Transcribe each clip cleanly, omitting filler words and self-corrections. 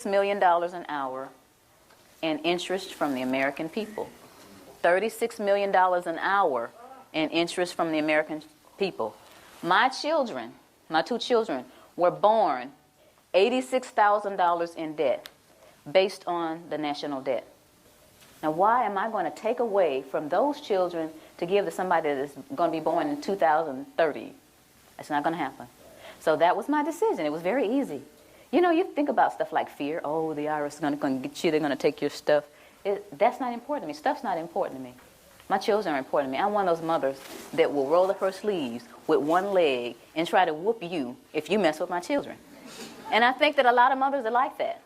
million an hour in interest from the American people. $36 million an hour in interest from the American people. My children, my two children, were born $86,000 in debt based on the national debt. Now, why am I going to take away from those children to give to somebody that is going to be born in 2030? That's not going to happen. So that was my decision. It was very easy. You know, you think about stuff like fear. Oh, the IRS is going to get you. They're going to take your stuff. That's not important to me. Stuff's not important to me. My children are important to me. I'm one of those mothers that will roll up her sleeves with one leg and try to whoop you if you mess with my children. And I think that a lot of mothers are like that.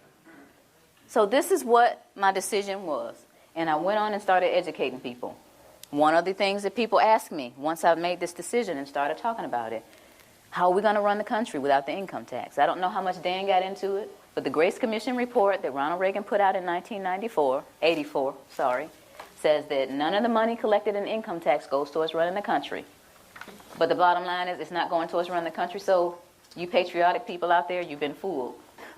So this is what my decision was. And I went on and started educating people. One of the things that people asked me once I made this decision and started talking about it, how are we going to run the country without the income tax? I don't know how much Dan got into it, but the Grace Commission report that Ronald Reagan put out in 84, says that none of the money collected in income tax goes towards running the country. But the bottom line is it's not going towards running the country, so you patriotic people out there, you've been fooled.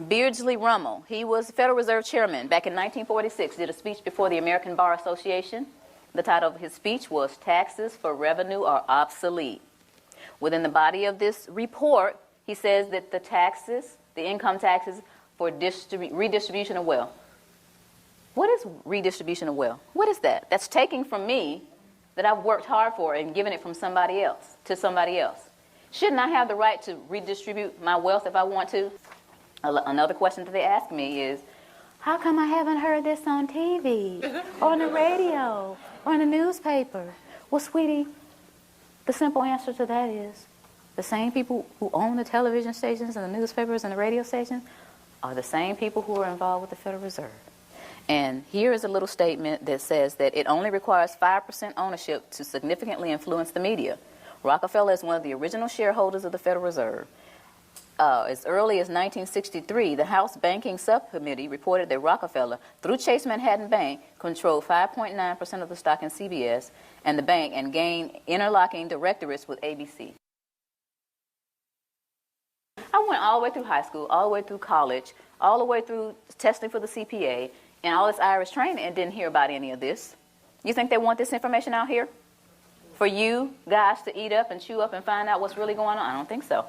Beardsley Rummel, he was Federal Reserve Chairman back in 1946, did a speech before the American Bar Association. The title of his speech was Taxes for Revenue Are Obsolete. Within the body of this report, he says that the taxes, the income taxes for redistribution of wealth. What is redistribution of wealth? What is that? That's taking from me that I've worked hard for and giving it from somebody else to somebody else. Shouldn't I have the right to redistribute my wealth if I want to? Another question that they ask me is, how come I haven't heard this on TV or on the radio or in the newspaper? Well, sweetie, the simple answer to that is the same people who own the television stations and the newspapers and the radio stations are the same people who are involved with the Federal Reserve. And here is a little statement that says that it only requires 5% ownership to significantly influence the media. Rockefeller is one of the original shareholders of the Federal Reserve. As early as 1963, the House Banking Subcommittee reported that Rockefeller, through Chase Manhattan Bank, controlled 5.9% of the stock in CBS and the bank and gained interlocking directorates with ABC. I went all the way through high school, all the way through college, all the way through testing for the CPA, and all this Irish training and didn't hear about any of this. You think they want this information out here for you guys to eat up and chew up and find out what's really going on? I don't think so.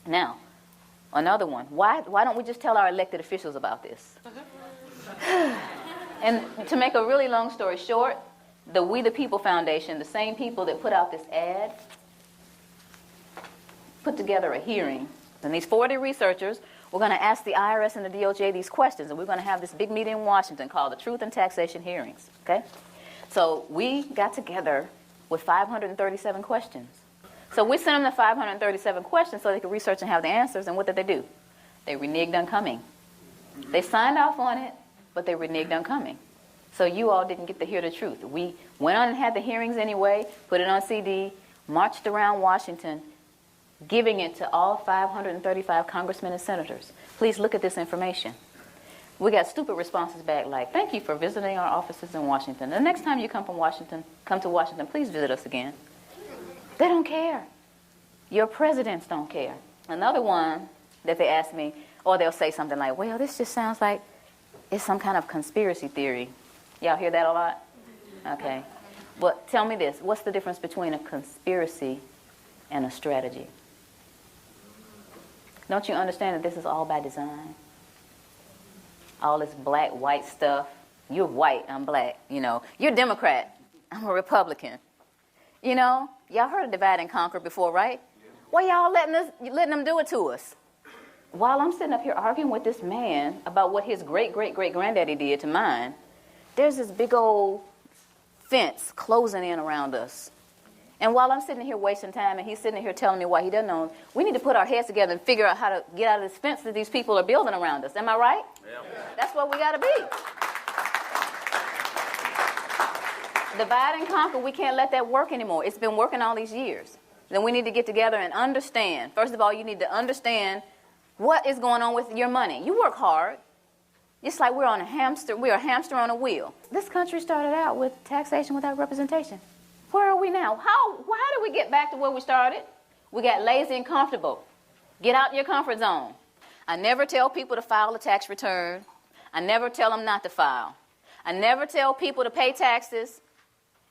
Now, another one. Why don't we just tell our elected officials about this? And to make a really long story short, the We the People Foundation, the same people that put out this ad, put together a hearing. And these 40 researchers were going to ask the IRS and the DOJ these questions, and we're going to have this big meeting in Washington called the Truth and Taxation Hearings. Okay? So we got together with 537 questions. So we sent them the 537 questions so they could research and have the answers, and what did they do? They reneged on coming. They signed off on it, but they reneged on coming. So you all didn't get to hear the truth. We went on and had the hearings anyway, put it on CD, marched around Washington, giving it to all 535 congressmen and senators. Please look at this information. We got stupid responses back like, thank you for visiting our offices in Washington. The next time you come to Washington, please visit us again. They don't care. Your presidents don't care. Another one that they ask me, or they'll say something like, well, this just sounds like it's some kind of conspiracy theory. Y'all hear that a lot? Okay. But tell me this, what's the difference between a conspiracy and a strategy? Don't you understand that this is all by design? All this black, white stuff. You're white, I'm black, you know. You're a Democrat, I'm a Republican. You know, y'all heard of divide and conquer before, right? Why y'all letting them do it to us? While I'm sitting up here arguing with this man about what his great-great-great-granddaddy did to mine, there's this big old fence closing in around us. And while I'm sitting here wasting time and he's sitting here telling me why he doesn't know, we need to put our heads together and figure out how to get out of this fence that these people are building around us. Am I right? Yeah. That's what we got to be. Divide and conquer, we can't let that work anymore. It's been working all these years. Then we need to get together and understand. First of all, you need to understand what is going on with your money. You work hard. It's like we're a hamster on a wheel. This country started out with taxation without representation. Where are we now? How did we get back to where we started? We got lazy and comfortable. Get out your comfort zone. I never tell people to file a tax return I never tell them not to file. I never tell people to pay taxes,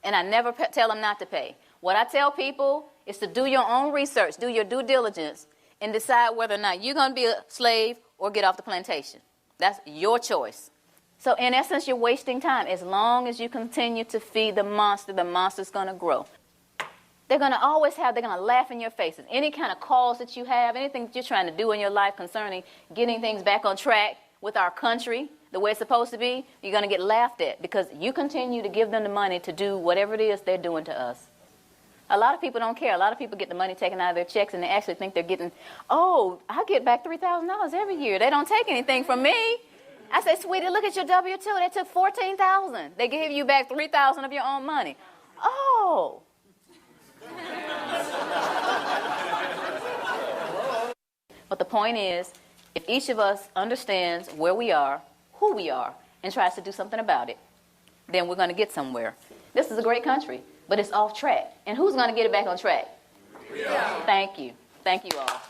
and I never tell them not to pay. What I tell people is to do your own research, do your due diligence, and decide whether or not you're going to be a slave or get off the plantation. That's your choice. So in essence, you're wasting time. As long as you continue to feed the monster's going to grow. They're going to laugh in your faces. Any kind of cause that you have, anything that you're trying to do in your life concerning getting things back on track with our country, the way it's supposed to be, you're going to get laughed at because you continue to give them the money to do whatever it is they're doing to us. A lot of people don't care. A lot of people get the money taken out of their checks and they actually think they're getting, oh, I get back $3,000 every year. They don't take anything from me. I say, sweetie, look at your W-2. They took $14,000. They gave you back $3,000 of your own money. Oh. But the point is, if each of us understands where we are, who we are, and tries to do something about it, then we're going to get somewhere. This is a great country, but it's off track. And who's going to get it back on track? Yeah. Thank you. Thank you all.